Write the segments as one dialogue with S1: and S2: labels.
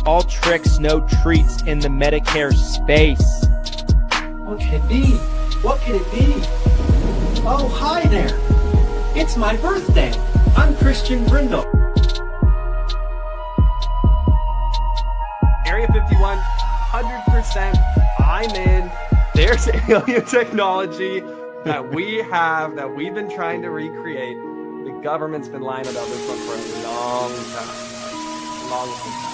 S1: All tricks, no treats in the Medicare space.
S2: What can it be? What can it be? Oh, hi there. It's my birthday. I'm Christian Brindle.
S3: Area 51, 100%. I'm in. There's alien technology that we've been trying to recreate. The government's been lying about this one for a long time. Long time.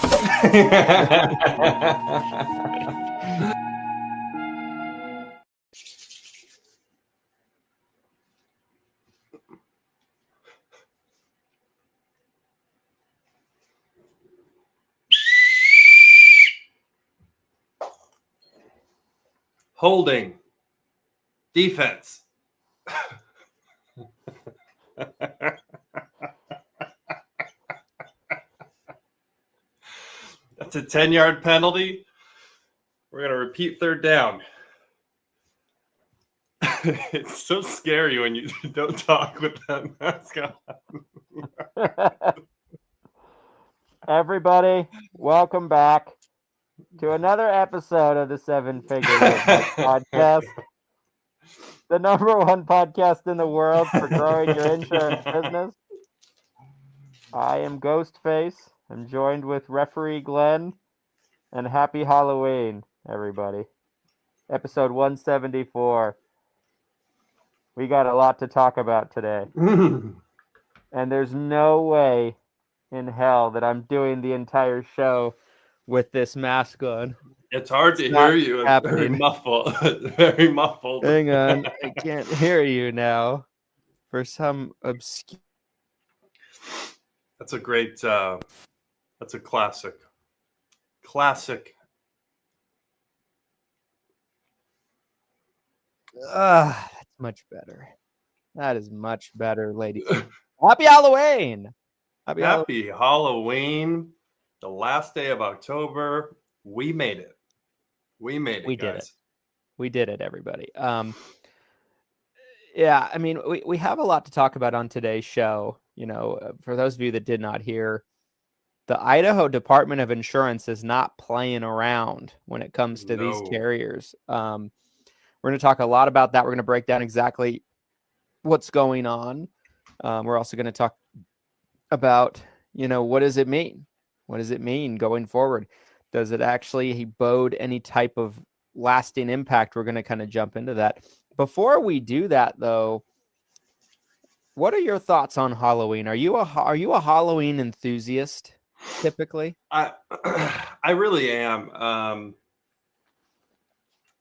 S3: Holding. Defense. That's a 10-yard penalty. We're going to repeat third down. It's so scary when you don't talk with that mask on.
S1: Everybody, welcome back to another episode of the Seven Figure Podcast, the number one podcast in the world for growing your insurance business. I am Ghostface. I'm joined with Referee Glenn, and happy Halloween, everybody. Episode 174. We got a lot to talk about today. And there's no way in hell that I'm doing the entire show with this mask on.
S3: It's hard to hear you. It's very muffled. Very muffled.
S1: Hang on. I can't hear you now. For some obscure...
S3: That's a great... that's a classic. Classic.
S1: That's much better. That is much better, ladies. Happy Halloween!
S3: Happy Halloween. The last day of October. We made it. We made it, guys.
S1: We did it, everybody. Yeah, I mean, we have a lot to talk about on today's show. You know, for those of you that did not hear, the Idaho Department of Insurance is not playing around when it comes to these carriers. We're going to talk a lot about that. We're going to break down exactly what's going on. We're also going to talk about, you know, what does it mean? What does it mean going forward? Does it actually bode any type of lasting impact? We're going to kind of jump into that. Before we do that, though, what are your thoughts on Halloween? Are you a Halloween enthusiast typically?
S3: I really am.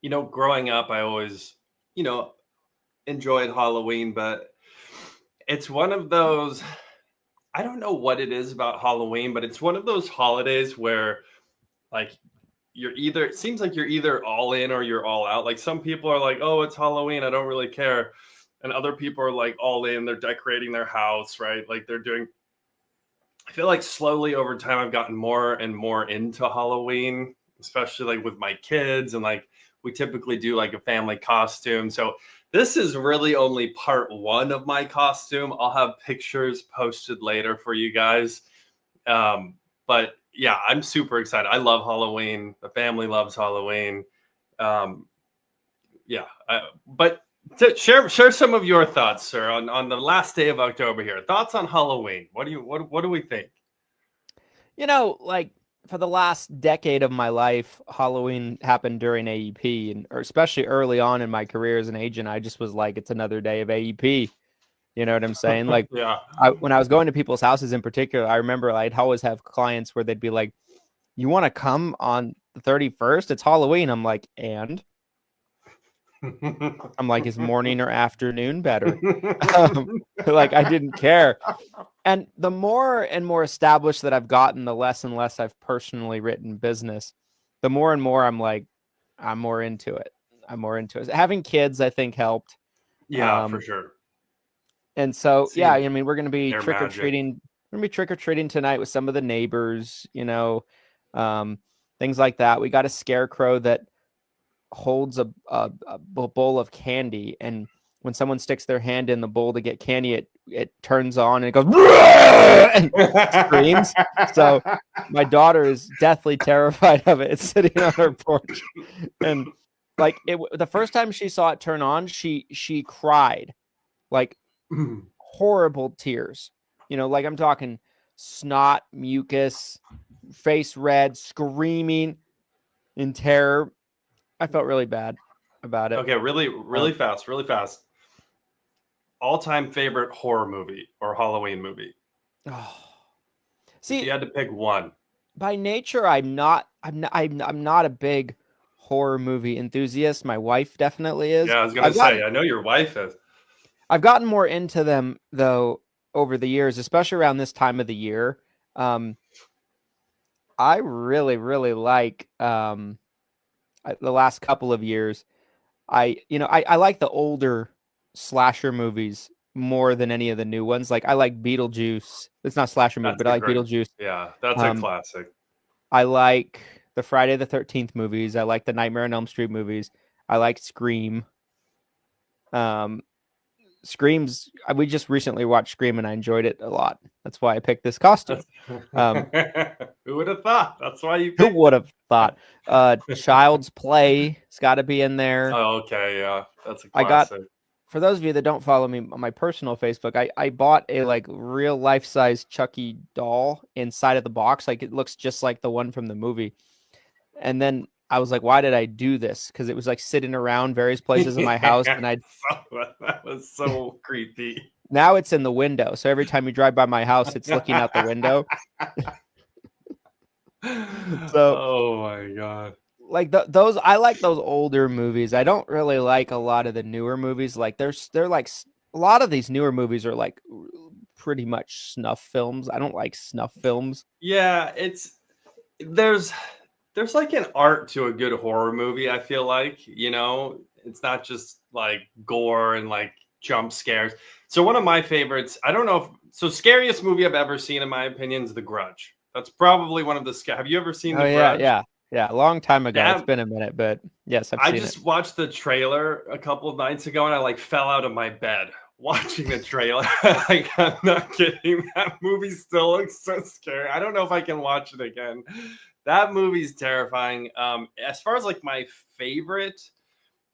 S3: You know, growing up, I always, you know, enjoyed Halloween, but it's one of those, I don't know what it is about Halloween, but it's one of those holidays where, like, it seems like you're either all in or you're all out. Like, some people are like, oh, it's Halloween, I don't really care. And other people are like all in, they're decorating their house, right? Like I feel like slowly over time, I've gotten more and more into Halloween, especially like with my kids. And like, we typically do like a family costume. So this is really only part one of my costume. I'll have pictures posted later for you guys. But yeah, I'm super excited. I love Halloween. The family loves Halloween. But share some of your thoughts, sir, on the last day of October here. Thoughts on Halloween. What do we think?
S1: You know, like, for the last decade of my life, Halloween happened during AEP, or especially early on in my career as an agent, I just was like, it's another day of AEP. You know what I'm saying? Like,
S3: yeah.
S1: When I was going to people's houses in particular, I remember I'd always have clients where they'd be like, you want to come on the 31st? It's Halloween. I'm like, and? I'm like, is morning or afternoon better? Like, I didn't care. And the more and more established that I've gotten, the less and less I've personally written business, the more and more I'm like, I'm more into it. Having kids, I think, helped.
S3: Yeah, for sure.
S1: And so, yeah, I mean, we're going to be trick-or-treating. We're going to be trick-or-treating tonight with some of the neighbors, you know, things like that. We got a scarecrow that holds a bowl of candy, and when someone sticks their hand in the bowl to get candy, it turns on and it goes and screams. So my daughter is deathly terrified of it. It's sitting on her porch, and like the first time she saw it turn on, she cried, like horrible tears. Like I'm talking snot, mucus, face red, screaming in terror. I felt really bad about it.
S3: Okay, really fast. All-time favorite horror movie or Halloween movie?
S1: Oh.
S3: See, if you had to pick one.
S1: By nature, I'm not a big horror movie enthusiast. My wife definitely is.
S3: Yeah, I was gonna say, I know your wife is.
S1: I've gotten more into them though over the years, especially around this time of the year. I really, really like the last couple of years. I like the older slasher movies more than any of the new ones. Like I like Beetlejuice. It's not a slasher movie, but I like Beetlejuice.
S3: Yeah, that's a classic.
S1: I like the Friday the 13th movies. I like the Nightmare on Elm Street movies. I like Scream. Scream's. We just recently watched Scream and I enjoyed it a lot. That's why I picked this costume.
S3: Who would have thought? That's why you.
S1: Who would have thought? Child's Play has got to be in there.
S3: Oh, okay, yeah, that's a classic.
S1: For those of you that don't follow me on my personal Facebook, I bought a like real life size Chucky doll inside of the box. Like it looks just like the one from the movie. And then I was like, why did I do this? Because it was like sitting around various places in my house. And
S3: that was so creepy.
S1: Now it's in the window. So every time you drive by my house, it's looking out the window. So,
S3: oh my God.
S1: Like those, I like those older movies. I don't really like a lot of the newer movies. Like they're like a lot of these newer movies are like pretty much snuff films. I don't like snuff films.
S3: Yeah, there's like an art to a good horror movie. I feel like it's not just like gore and like jump scares. So one of my favorites, I don't know scariest movie I've ever seen in my opinion is The Grudge. That's probably one of the have you ever seen The Grudge?
S1: Yeah, a long time ago. It's been a minute, but yes, I've seen it. I just
S3: watched the trailer a couple of nights ago, and I like fell out of my bed watching the trailer. Like, I'm not kidding. That movie still looks so scary. I don't know if I can watch it again. That movie's terrifying. As far as like my favorite,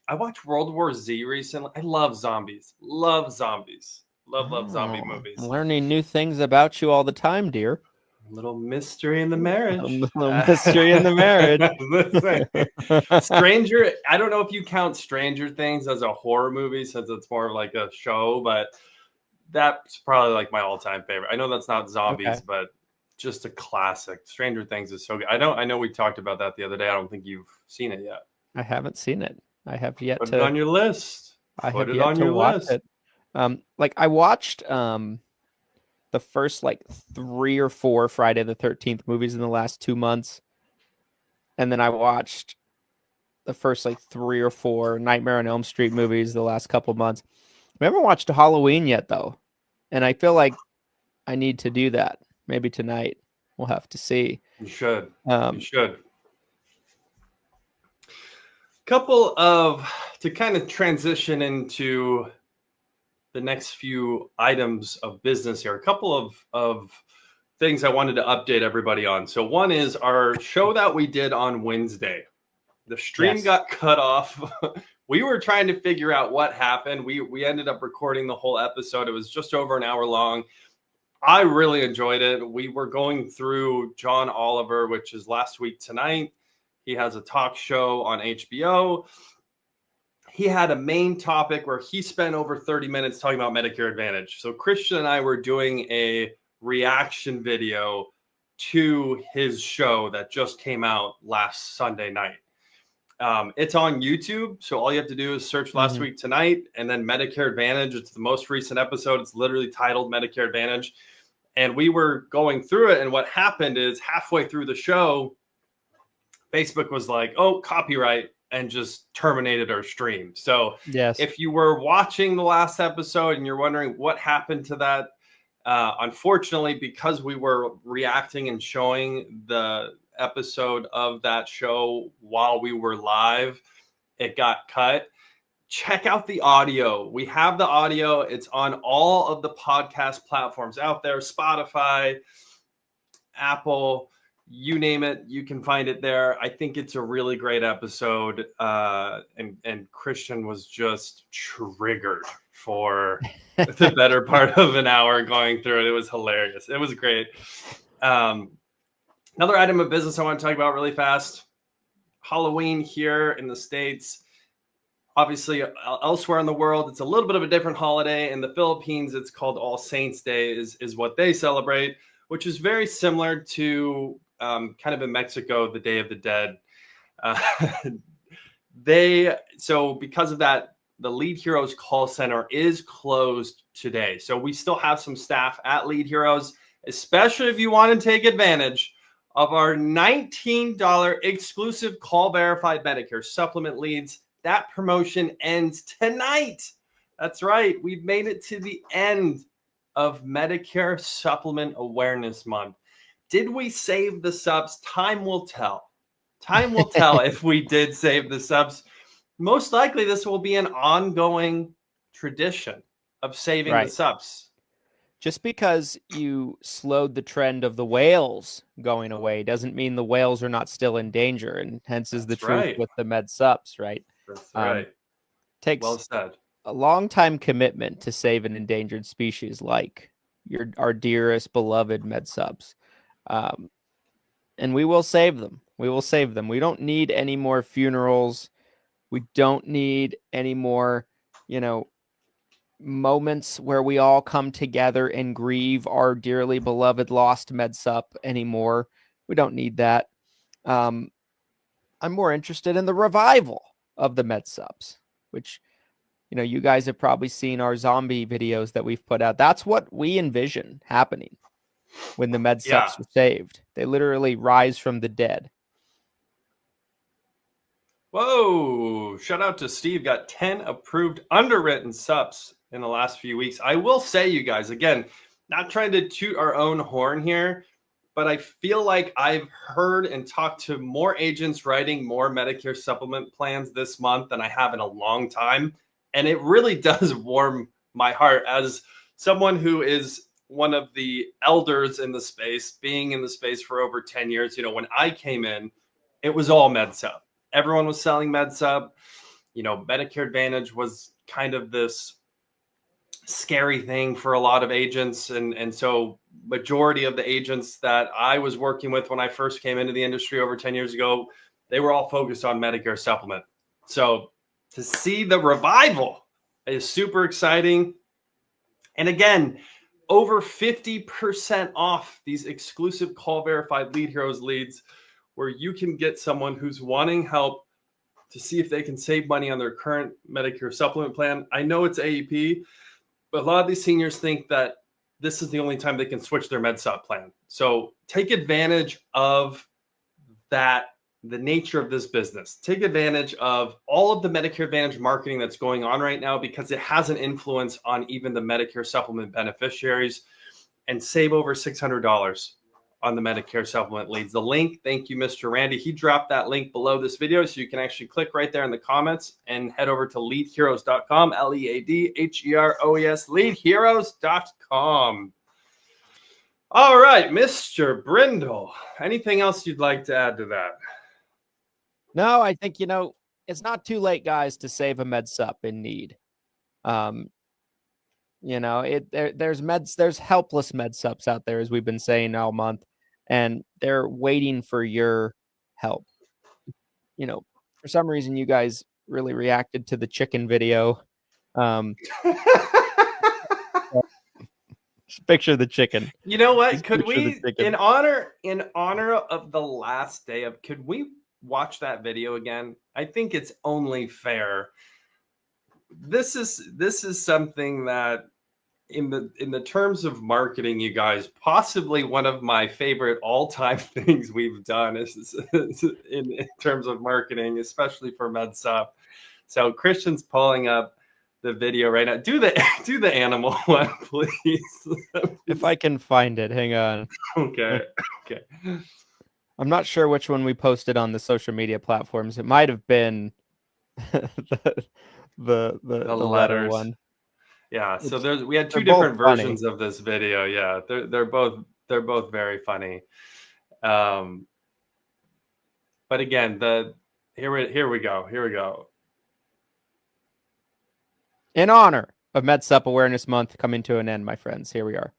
S3: I watched World War Z recently. I love zombies. Love zombie movies.
S1: I'm learning new things about you all the time, dear.
S3: Little mystery in the marriage.
S1: Mystery in the marriage.
S3: Stranger. I don't know if you count Stranger Things as a horror movie since it's more of like a show, but that's probably like my all-time favorite. I know that's not zombies, but just a classic. Stranger Things is so good. I know we talked about that the other day. I don't think you've seen it yet.
S1: I haven't seen it. I have yet
S3: Put it on your list.
S1: Put it on your list. Like I watched the first like 3 or 4 Friday the 13th movies in the last 2 months. And then I watched the first like 3 or 4 Nightmare on Elm Street movies the last couple of months. I haven't watched Halloween yet though. And I feel like I need to do that. Maybe tonight. We'll have to see.
S3: You should. You should. To kind of transition into the next few items of business here, a couple of things I wanted to update everybody on. So one is our show that we did on Wednesday. The stream got cut off. We were trying to figure out what happened. We ended up recording the whole episode. It was just over an hour long. I really enjoyed it. We were going through John Oliver, which is last week tonight. He has a talk show on HBO. He had a main topic where he spent over 30 minutes talking about Medicare Advantage. So Christian and I were doing a reaction video to his show that just came out last Sunday night. It's on YouTube. So all you have to do is search last week tonight and then Medicare Advantage. It's the most recent episode. It's literally titled Medicare Advantage. And we were going through it. And what happened is halfway through the show, Facebook was like, oh, copyright, and just terminated our stream. So if you were watching the last episode and you're wondering what happened to that, unfortunately, because we were reacting and showing the episode of that show while we were live, it got cut. check out the audio. We have the audio. It's on all of the podcast platforms out there, Spotify, Apple, you name it, you can find it there. I think it's a really great episode. And Christian was just triggered for the better part of an hour going through it. It was hilarious. It was great. Another item of business I want to talk about really fast. Halloween here in the States. Obviously, elsewhere in the world, it's a little bit of a different holiday. In the Philippines, it's called All Saints Day is what they celebrate, which is very similar to kind of in Mexico, the Day of the Dead. So because of that, the Lead Heroes call center is closed today. So we still have some staff at Lead Heroes, especially if you want to take advantage of our $19 exclusive call verified Medicare supplement leads. That promotion ends tonight. That's right. We've made it to the end of Medicare Supplement Awareness Month. Did we save the subs? Time will tell. Time will tell if we did save the subs. Most likely this will be an ongoing tradition of saving the subs.
S1: Just because you slowed the trend of the whales going away doesn't mean the whales are not still in danger, and hence is the truth with the med subs, right?
S3: That's right.
S1: Takes
S3: well said.
S1: A long time commitment to save an endangered species like our dearest beloved med subs. And we will save them. We will save them. We don't need any more funerals. We don't need any more, moments where we all come together and grieve our dearly beloved lost med sup anymore. We don't need that. I'm more interested in the revival of the med subs, which, you guys have probably seen our zombie videos that we've put out. That's what we envision happening when the med subs are saved. They literally rise from the dead.
S3: Whoa! Shout out to Steve. Got 10 approved underwritten subs in the last few weeks. I will say, you guys, again, not trying to toot our own horn here, but I feel like I've heard and talked to more agents writing more Medicare supplement plans this month than I have in a long time. And it really does warm my heart as someone who is one of the elders in the space, being in the space for over 10 years. When I came in, it was all MedSup. Everyone was selling MedSup. Medicare Advantage was kind of this scary thing for a lot of agents. And so majority of the agents that I was working with when I first came into the industry over 10 years ago, they were all focused on Medicare supplement. So to see the revival is super exciting. And again, over 50% off these exclusive call verified Lead Heroes leads, where you can get someone who's wanting help to see if they can save money on their current Medicare supplement plan. I know it's AEP, but a lot of these seniors think that this is the only time they can switch their MedSup plan. So take advantage of that, the nature of this business. Take advantage of all of the Medicare Advantage marketing that's going on right now, because it has an influence on even the Medicare supplement beneficiaries, and save over $600 on the Medicare supplement leads. The link, thank you, Mr. Randy. He dropped that link below this video, so you can actually click right there in the comments and head over to leadheroes.com, LEADHEROES, leadheroes.com. All right, Mr. Brindle, anything else you'd like to add to that?
S1: No, I think, it's not too late, guys, to save a med sup in need. There's helpless med sups out there, as we've been saying all month, and they're waiting for your help. For some reason, you guys really reacted to the chicken video. Picture the chicken.
S3: You know what? Could we, in honor of the last day of, could we watch that video again? I think it's only fair. This is something that in the terms of marketing, you guys, possibly one of my favorite all-time things we've done is in terms of marketing, especially for MedSup. So Christian's pulling up the video right now. Do the animal one, please.
S1: If I can find it, hang on.
S3: Okay.
S1: I'm not sure which one we posted on the social media platforms. It might have been the letter
S3: letters.
S1: one.
S3: Yeah, so we had two
S1: they're both
S3: different
S1: funny.
S3: versions of this video. Yeah, they're both very funny. But again, here we go.
S1: In honor of MedSup Awareness Month coming to an end, my friends, here we are.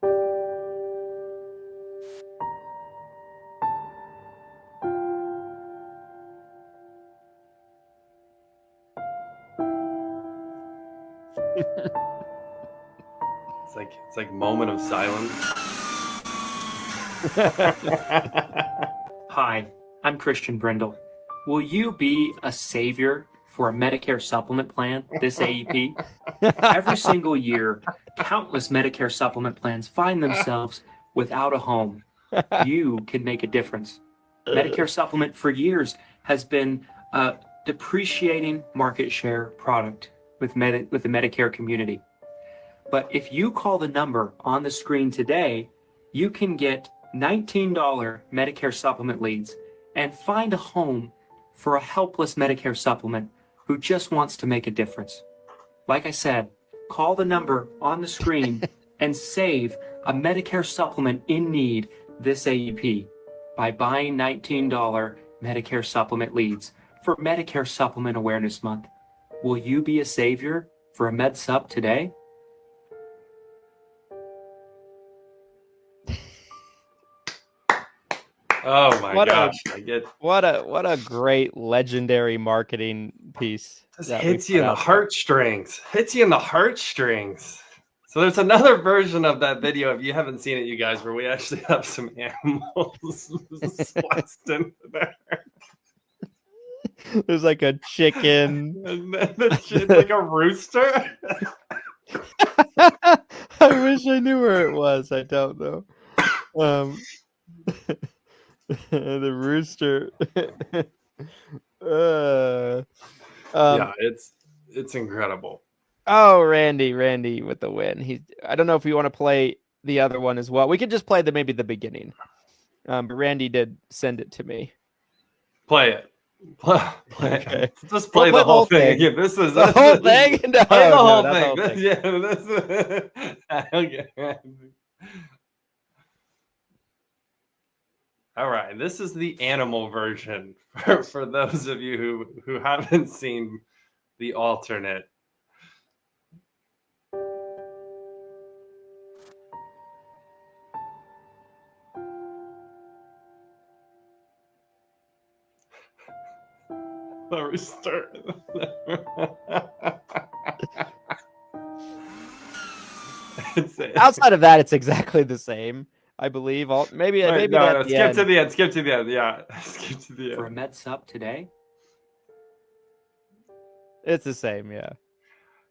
S3: It's like moment of silence.
S2: Hi, I'm Christian Brindle. Will you be a savior for a Medicare supplement plan this AEP? Every single year, countless Medicare supplement plans find themselves without a home. You can make a difference. Medicare supplement for years has been a depreciating market share product with the Medicare community. But if you call the number on the screen today, you can get $19 Medicare supplement leads and find a home for a helpless Medicare supplement who just wants to make a difference. Like I said, call the number on the screen and save a Medicare supplement in need this AEP by buying $19 Medicare supplement leads for Medicare Supplement Awareness Month. Will you be a savior for a MedSup today?
S3: Oh my gosh!
S1: What a great legendary marketing piece.
S3: This hits you in the heartstrings. So there's another version of that video, if you haven't seen it, you guys, where we actually have some animals spliced into there.
S1: There's like a chicken.
S3: It's like a rooster.
S1: I wish I knew where it was. I don't know. The rooster.
S3: Yeah, it's incredible.
S1: Oh, Randy with the win. I don't know if you want to play the other one as well. We could just play maybe the beginning. But Randy did send it to me.
S3: Play it.
S1: Okay.
S3: Just play the whole thing. Yeah, this is
S1: the whole thing. No,
S3: play the whole
S1: thing.
S3: Yeah, okay. All right, this is the animal version for those of you who haven't seen the alternate. The rooster.
S2: Outside of that, it's exactly the same, I believe. Maybe
S3: skip to the end. Skip to the end. Yeah, skip to the end.
S2: For a MedSup today,
S1: it's the same. Yeah.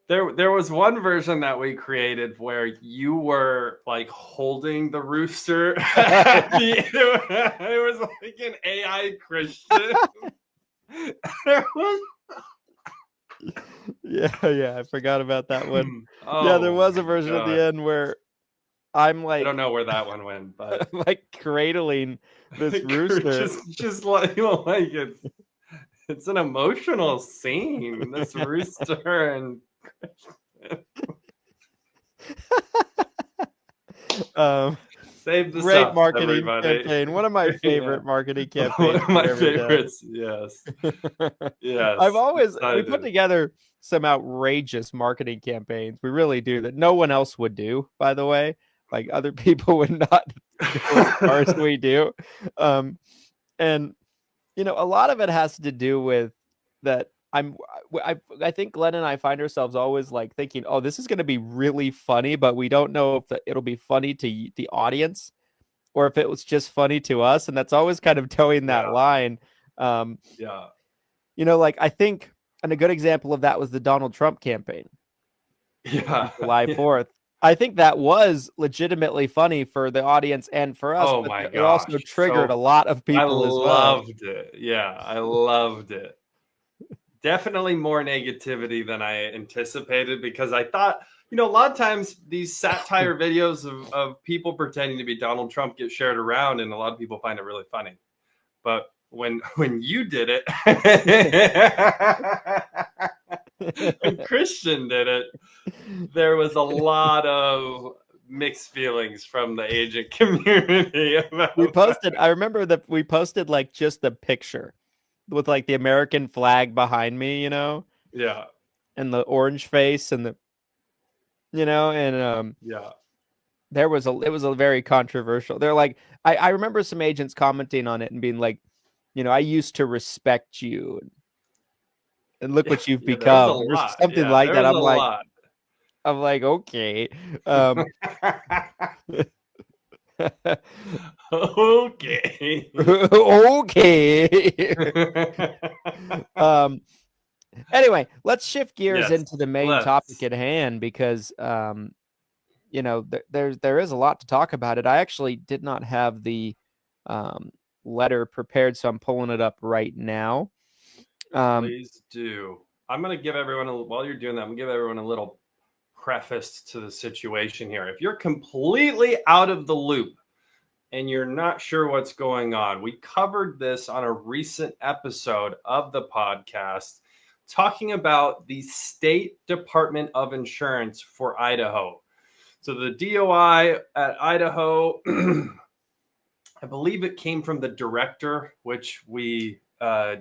S3: There was one version that we created where you were like holding the rooster. It was like an AI Christian.
S1: Yeah, I forgot about that one.
S3: Oh,
S1: yeah, there was a version at the end where I'm like,
S3: I don't know where that one went, but
S1: I'm like cradling this rooster.
S3: just like, you know, like it's an emotional scene. This rooster and save the
S1: great marketing
S3: everybody.
S1: campaign. One of my favorite marketing campaigns.
S3: One of my favorites. Yes. Yes.
S1: We put together some outrageous marketing campaigns. We really do that no one else would do, by the way. Like other people would not go as far as we do. And you know, a lot of it has to do with that. I think Glenn and I find ourselves always like thinking, oh, this is going to be really funny, but we don't know if it'll be funny to the audience or if it was just funny to us. And that's always kind of towing that line.
S3: Yeah.
S1: You know, like I think, and a good example of that was the Donald Trump campaign.
S3: Yeah.
S1: July 4th. I think that was legitimately funny for the audience and for us.
S3: Oh
S1: but
S3: my
S1: it also triggered a lot of people as well.
S3: I loved it. Yeah, I loved it. Definitely more negativity than I anticipated because I thought, you know, a lot of times these satire videos of people pretending to be Donald Trump get shared around and a lot of people find it really funny. But when you did it, when Christian did it, there was a lot of mixed feelings from the agent community about
S1: I remember that we posted like just the picture with like the American flag behind me,
S3: yeah,
S1: and the orange face and and
S3: yeah.
S1: it was a very controversial. They're like, I remember some agents commenting on it and being like, I used to respect you, and look what you've
S3: Yeah, there was a
S1: become, or
S3: lot.
S1: something
S3: Yeah,
S1: like
S3: there
S1: that.
S3: was a lot.
S1: I'm like, okay.
S3: Okay.
S1: Okay. Anyway, let's shift gears
S3: Yes,
S1: into the main topic at hand, because there is a lot to talk about it. I actually did not have the letter prepared, so I'm pulling it up right now.
S3: Please do. I'm going to give everyone, while you're doing that, I'm going to give everyone a little preface to the situation here. If you're completely out of the loop and you're not sure what's going on, we covered this on a recent episode of the podcast, talking about the State Department of Insurance for Idaho. So the DOI at Idaho, I believe it came from the director, which we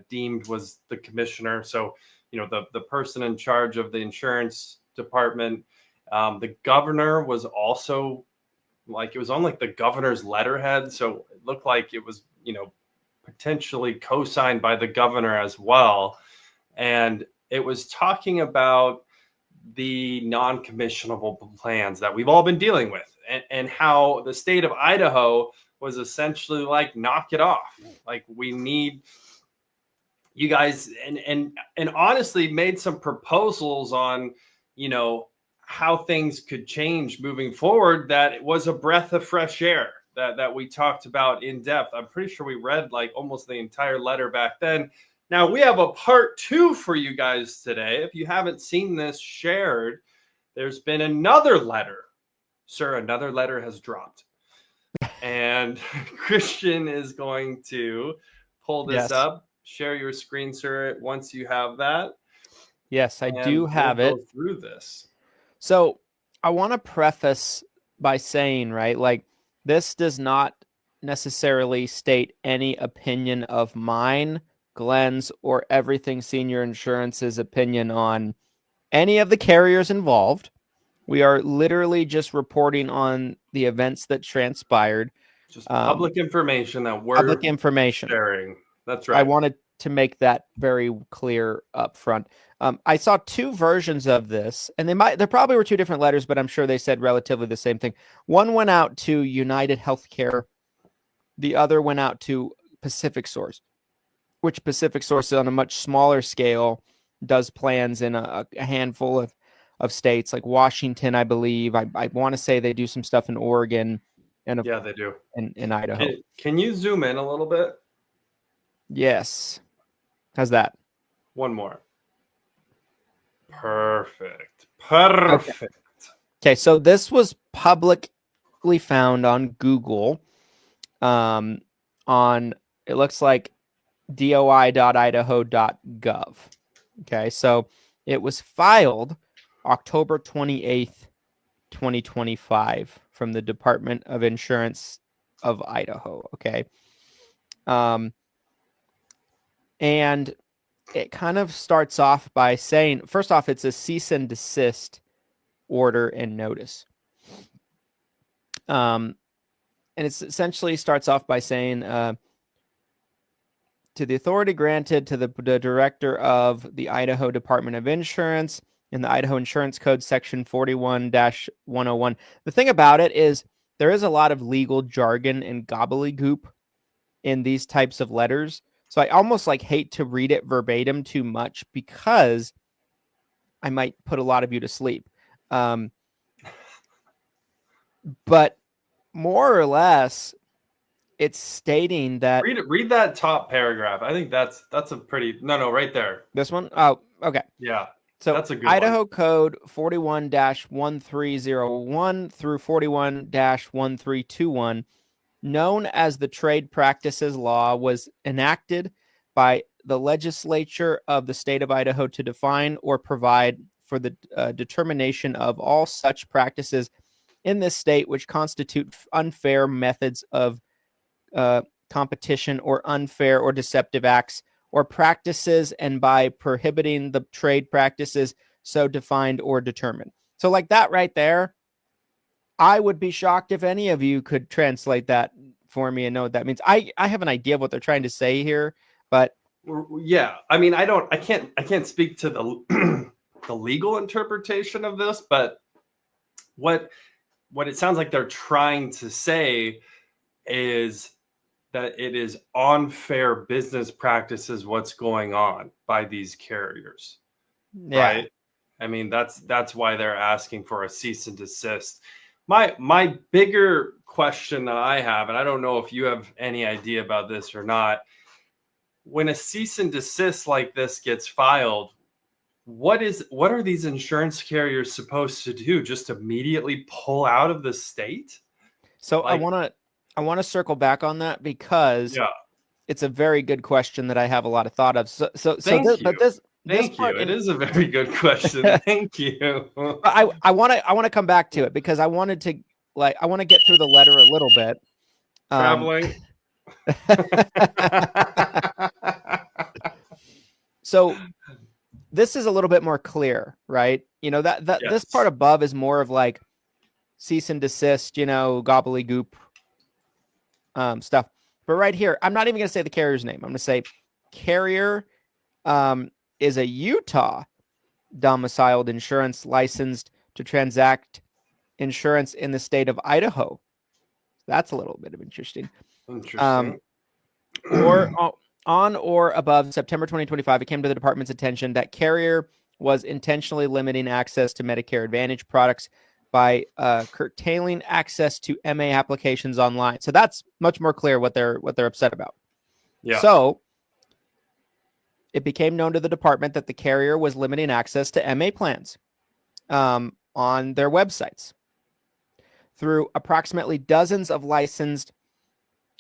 S3: deemed was the commissioner. So, the person in charge of the insurance department. The governor was also it was on like the governor's letterhead. So it looked like it was, potentially co-signed by the governor as well. And it was talking about the non-commissionable plans that we've all been dealing with, and how the state of Idaho was essentially like, knock it off. Like, we need you guys, and honestly made some proposals on, how things could change moving forward. That it was a breath of fresh air that we talked about in depth. I'm pretty sure we read like almost the entire letter back then. Now we have a part 2 for you guys today. If you haven't seen this shared, there's been another letter. Sir, another letter has dropped. And Christian is going to pull this up. Share your screen, sir, once you have that.
S1: Yes, I do have it.
S3: Go through this.
S1: So I want to preface by saying, right, like, this does not necessarily state any opinion of mine, Glenn's, or Everything Senior Insurance's opinion on any of the carriers involved. We are literally just reporting on the events that transpired.
S3: Just public information that we're sharing. That's right.
S1: I wanted to make that very clear up front. I saw 2 versions of this, and there probably were 2 different letters, but I'm sure they said relatively the same thing. One went out to United Healthcare. The other went out to Pacific Source, which Pacific Source, on a much smaller scale, does plans in a handful of states, like Washington, I believe. I want to say they do some stuff in Oregon. And
S3: yeah, they do.
S1: In Idaho.
S3: Can you zoom in a little bit?
S1: Yes. How's that?
S3: One more. Perfect. Okay,
S1: so this was publicly found on Google, on, it looks like, doi.idaho.gov. Okay, so it was filed October 28th, 2025 from the Department of Insurance of Idaho. Okay. And it kind of starts off by saying, first off, it's a cease and desist order and notice. And it essentially starts off by saying, to the authority granted to the director of the Idaho Department of Insurance in the Idaho Insurance Code, section 41-101. The thing about it is there is a lot of legal jargon and gobbledygook in these types of letters. So I almost hate to read it verbatim too much, because I might put a lot of you to sleep. But more or less, it's stating that...
S3: Read that top paragraph. I think that's a pretty... No, right there.
S1: This one? Oh, okay.
S3: Yeah.
S1: So
S3: that's a good
S1: Idaho
S3: one.
S1: Code 41-1301 through 41-1321, known as the Trade Practices Law, was enacted by the legislature of the state of Idaho to define or provide for the determination of all such practices in this state which constitute unfair methods of competition or unfair or deceptive acts or practices, and by prohibiting the trade practices so defined or determined. So like that right there, I would be shocked if any of you could translate that for me and know what that means. I have an idea of what they're trying to say here, but
S3: yeah, I mean, I can't speak to the the legal interpretation of this, but what it sounds like they're trying to say is that it is unfair business practices what's going on by these carriers.
S1: yeah.
S3: Right? I mean, that's why they're asking for a cease and desist. My bigger question that I have, and I don't know if you have any idea about this or not, when a cease and desist like this gets filed, what are these insurance carriers supposed to do? Just immediately pull out of the state?
S1: So I want to circle back on that because it's a very good question that I have a lot of thought of. Thank you.
S3: It is a very good question. Thank you.
S1: I want to come back to it because I want to get through the letter a little bit.
S3: Traveling.
S1: So this is a little bit more clear, right? That
S3: Yes.
S1: This part above is more of like cease and desist, gobbledygook stuff. But right here, I'm not even going to say the carrier's name. I'm going to say carrier is a Utah domiciled insurance licensed to transact insurance in the state of Idaho. That's a little bit of interesting. Or on or above September 2025, it came to the department's attention that carrier was intentionally limiting access to Medicare Advantage products by curtailing access to MA applications online. So that's much more clear what they're upset about.
S3: Yeah.
S1: So it became known to the department that the carrier was limiting access to MA plans on their websites through approximately dozens of licensed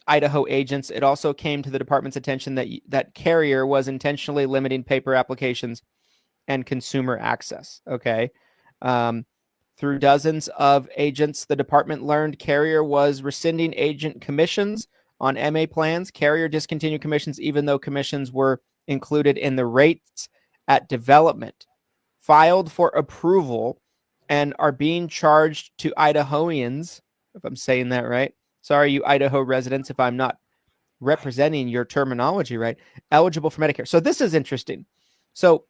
S1: Idaho agents. It also came to the department's attention that carrier was intentionally limiting paper applications and consumer access. Okay. Through dozens of agents, the department learned carrier was rescinding agent commissions on MA plans. Carrier discontinued commissions, even though commissions were included in the rates at development, filed for approval, and are being charged to Idahoans, if I'm saying that right. Sorry, you Idaho residents, if I'm not representing your terminology right, eligible for Medicare. So this is interesting. So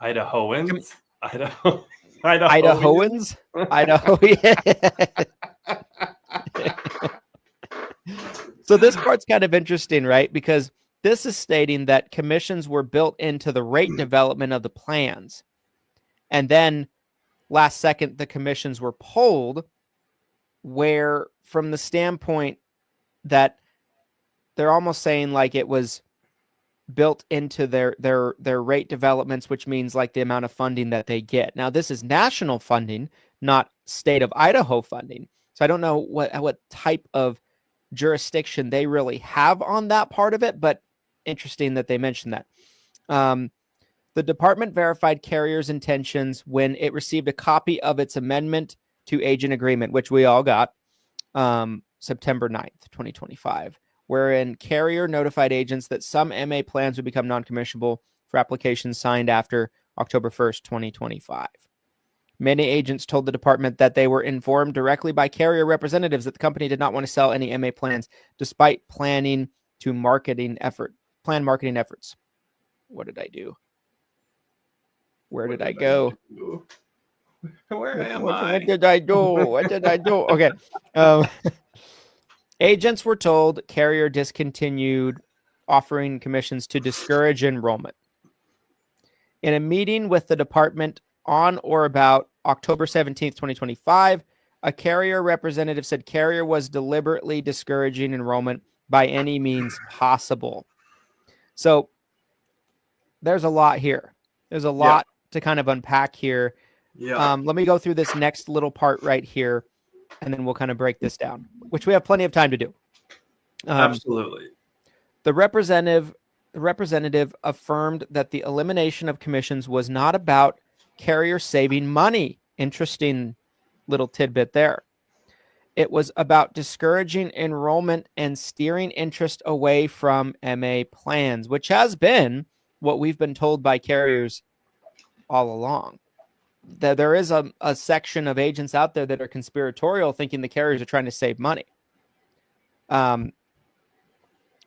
S3: Idahoans?
S1: Idahoans? Idaho. So this part's kind of interesting, right? Because this is stating that commissions were built into the rate development of the plans. And then last second, the commissions were pulled, where from the standpoint that they're almost saying like it was built into their rate developments, which means like the amount of funding that they get. Now, this is national funding, not state of Idaho funding. So I don't know what type of jurisdiction they really have on that part of it, but interesting that they mentioned that. The department verified carrier's intentions when it received a copy of its amendment to agent agreement, which we all got September 9th, 2025, wherein carrier notified agents that some MA plans would become non-commissionable for applications signed after October 1st, 2025. Many agents told the department that they were informed directly by carrier representatives that the company did not want to sell any MA plans, despite plan marketing efforts. What did I do? Where did I go?
S3: Where am I?
S1: What did I do? What did I do? Okay. Agents were told carrier discontinued offering commissions to discourage enrollment. In a meeting with the department on or about October 17th, 2025, a carrier representative said carrier was deliberately discouraging enrollment by any means possible. So there's a lot here. There's a lot to kind of unpack here.
S3: Yeah.
S1: Let me go through this next little part right here, and then we'll kind of break this down, which we have plenty of time to do.
S3: Absolutely.
S1: The representative the representative affirmed that the elimination of commissions was not about carriers saving money. Interesting little tidbit there. It was about discouraging enrollment and steering interest away from MA plans, which has been what we've been told by carriers all along. There is a section of agents out there that are conspiratorial, thinking the carriers are trying to save money,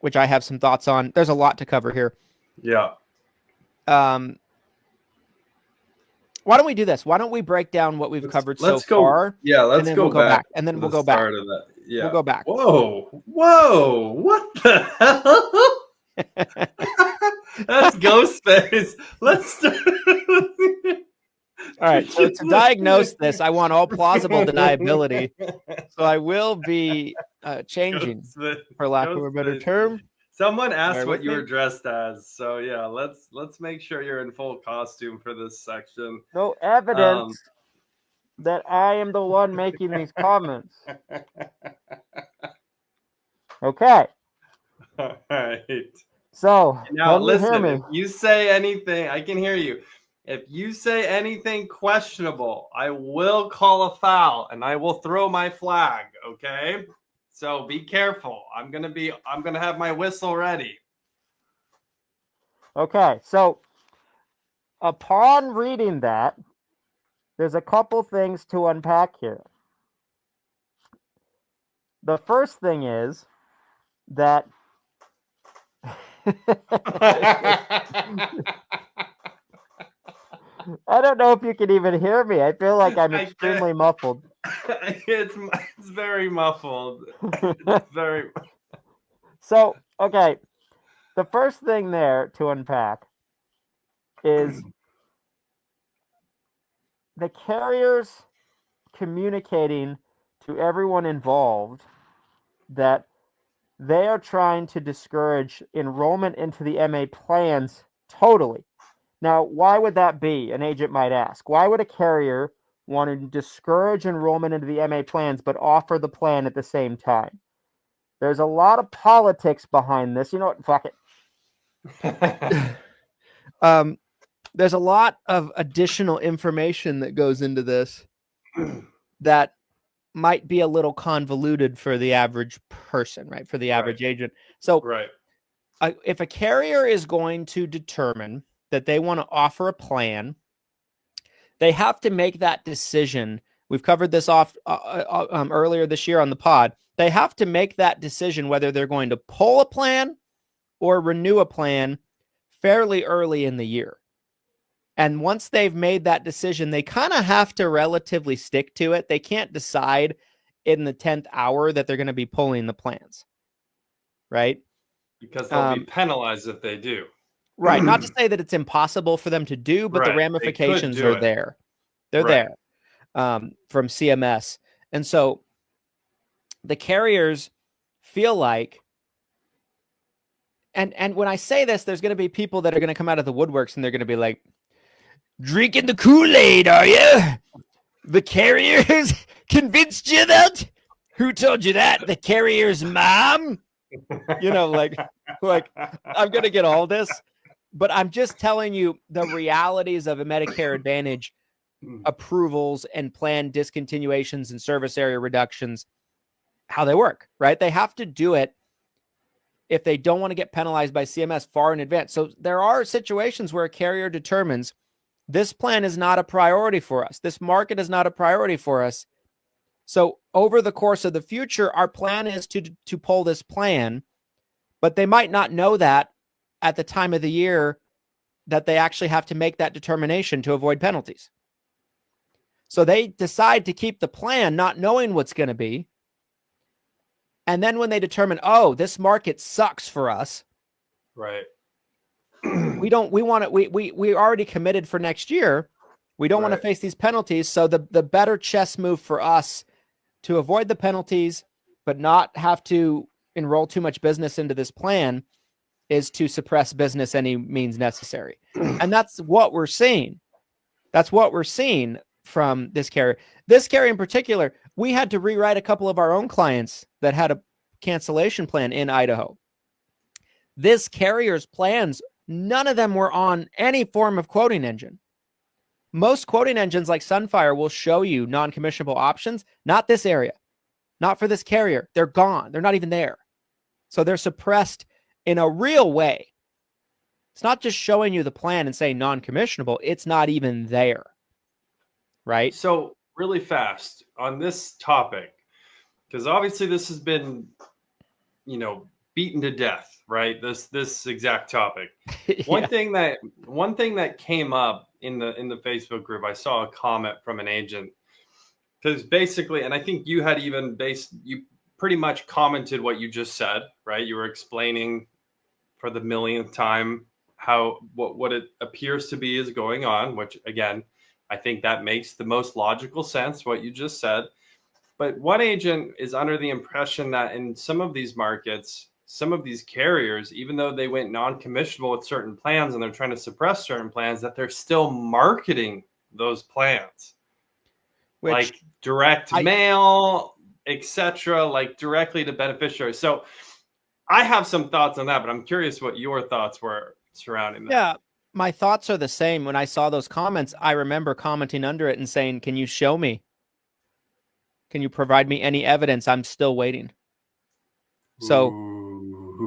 S1: which I have some thoughts on. There's a lot to cover here.
S3: Yeah.
S1: Why don't we do this? Why don't we break down what we've covered so far?
S3: Yeah, let's go back.
S1: And then we'll go back.
S3: Of that. Yeah.
S1: We'll go back.
S3: Whoa. What the hell? That's ghost face. Let's start.
S1: All right. So to diagnose this, I want all plausible deniability. So I will be changing, for lack of a better term.
S3: Someone asked what you were dressed as, so yeah, let's make sure you're in full costume for this section.
S1: No evidence that I am the one making these comments. Okay.
S3: All right.
S1: So
S3: now listen, if you say anything, I can hear you. If you say anything questionable, I will call a foul and I will throw my flag, okay? So be careful. I'm gonna have my whistle ready.
S1: Okay, so upon reading that, there's a couple things to unpack here. The first thing is that I don't know if you can even hear me. I feel like I'm extremely muffled.
S3: It's very muffled. It's very.
S1: So, okay. The first thing there to unpack is the carriers communicating to everyone involved that they are trying to discourage enrollment into the MA plans totally. Now, why would that be? An agent might ask. Why would a carrier want to discourage enrollment into the MA plans but offer the plan at the same time? There's a lot of politics behind this. You know what? Fuck it. There's a lot of additional information that goes into this that might be a little convoluted for the average person, right? For the average agent. So if a carrier is going to determine that they want to offer a plan, they have to make that decision. We've covered this off earlier this year on the pod. They have to make that decision whether they're going to pull a plan or renew a plan fairly early in the year. And once they've made that decision, they kind of have to relatively stick to it. They can't decide in the 10th hour that they're going to be pulling the plans, right?
S3: Because they'll be penalized if they do.
S1: Right. Not to say that it's impossible for them to do, but the ramifications are there. They're there from CMS. And so the carriers feel like, and when I say this, there's going to be people that are going to come out of the woodworks and they're going to be like, drinking the Kool-Aid, are you? The carriers convinced you that? Who told you that? The carrier's mom? You know, like I'm going to get all this. But I'm just telling you the realities of a Medicare Advantage approvals and plan discontinuations and service area reductions, how they work, right? They have to do it if they don't want to get penalized by CMS far in advance. So there are situations where a carrier determines this plan is not a priority for us. This market is not a priority for us. So over the course of the future, our plan is to pull this plan, but they might not know that at the time of the year that they actually have to make that determination to avoid penalties. So they decide to keep the plan not knowing what's going to be. And then when they determine, oh, this market sucks for us.
S3: Right.
S1: We already committed for next year. We don't want to face these penalties. So the better chess move for us to avoid the penalties, but not have to enroll too much business into this plan is to suppress business any means necessary. And that's what we're seeing. That's what we're seeing from this carrier. This carrier in particular, we had to rewrite a couple of our own clients that had a cancellation plan in Idaho. This carrier's plans, none of them were on any form of quoting engine. Most quoting engines like Sunfire will show you non-commissionable options, not this area, not for this carrier. They're gone. They're not even there. So they're suppressed in a real way. It's not just showing you the plan and saying non-commissionable. It's not even there. Right?
S3: So really fast on this topic, because obviously this has been, beaten to death, right? This exact topic.
S1: Yeah.
S3: One thing that came up in the Facebook group, I saw a comment from an agent, because basically, and I think you had even you pretty much commented what you just said, right? You were explaining for the millionth time what it appears to be is going on, which again, I think that makes the most logical sense, what you just said. But one agent is under the impression that in some of these markets, some of these carriers, even though they went non-commissionable with certain plans and they're trying to suppress certain plans, that they're still marketing those plans. Like direct mail, etc., like directly to beneficiaries. So I have some thoughts on that, but I'm curious what your thoughts were surrounding that.
S1: Yeah, my thoughts are the same. When I saw those comments, I remember commenting under it and saying, can you show me? Can you provide me any evidence? I'm still waiting. So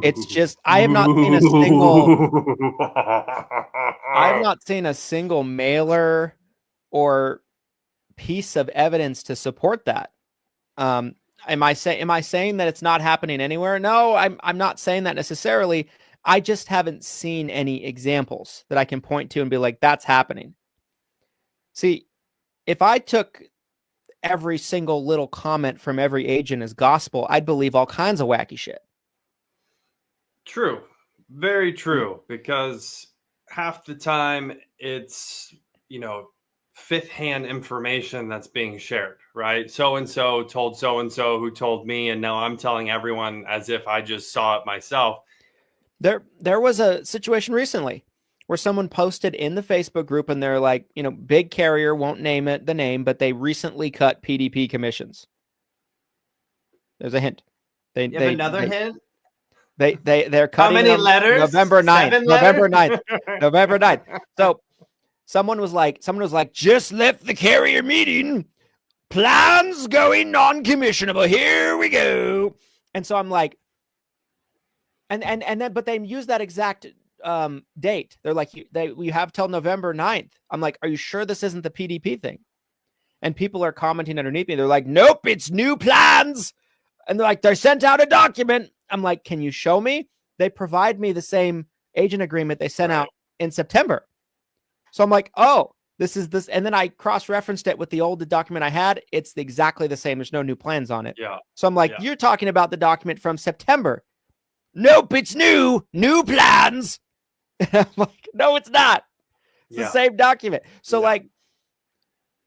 S1: it's just, I have not seen a single mailer or piece of evidence to support that. Am I saying that it's not happening anywhere? No, I'm not saying that necessarily. I just haven't seen any examples that I can point to and be like, that's happening. See, if I took every single little comment from every agent as gospel, I'd believe all kinds of wacky shit.
S3: True. Very true. Because half the time it's, fifth hand information that's being shared, right? So-and-so told so-and-so who told me, and now I'm telling everyone as if I just saw it myself.
S1: There was a situation recently where someone posted in the Facebook group and they're like, big carrier, won't name the name, but they recently cut PDP commissions. There's a hint.
S3: They have another hint?
S1: They're cutting.
S3: How many letters?
S1: November 9th. November 9th. So someone was like, just left the carrier meeting. Plans going non-commissionable. Here we go. And so I'm like, but they use that exact date. They're like, we have till November 9th. I'm like, are you sure this isn't the PDP thing? And people are commenting underneath me. They're like, nope, it's new plans. And they're like, they sent out a document. I'm like, can you show me? They provide me the same agent agreement they sent out in September. So I'm like, oh, this is this. And then I cross-referenced it with the old document I had. It's exactly the same. There's no new plans on it.
S3: Yeah.
S1: So I'm like, you're talking about the document from September. Nope, it's new plans. And I'm like, no, it's not. It's the same document. So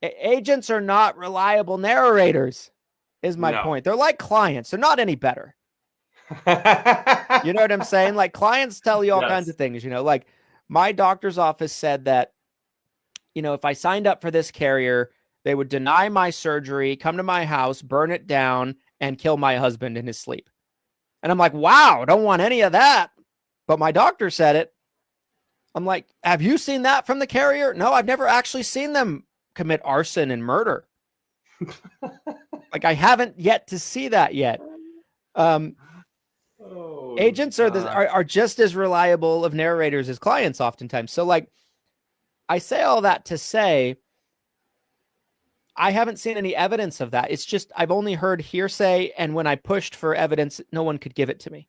S1: agents are not reliable narrators is my point. They're like clients. They're not any better. You know what I'm saying? Like clients tell you all kinds of things, like my doctor's office said that, if I signed up for this carrier, they would deny my surgery, come to my house, burn it down, and kill my husband in his sleep. And I'm like, wow, don't want any of that. But my doctor said it. I'm like, have you seen that from the carrier? No, I've never actually seen them commit arson and murder. Like I haven't yet to see that yet. Agents are just as reliable of narrators as clients oftentimes. So I say all that to say, I haven't seen any evidence of that. It's just, I've only heard hearsay. And when I pushed for evidence, no one could give it to me.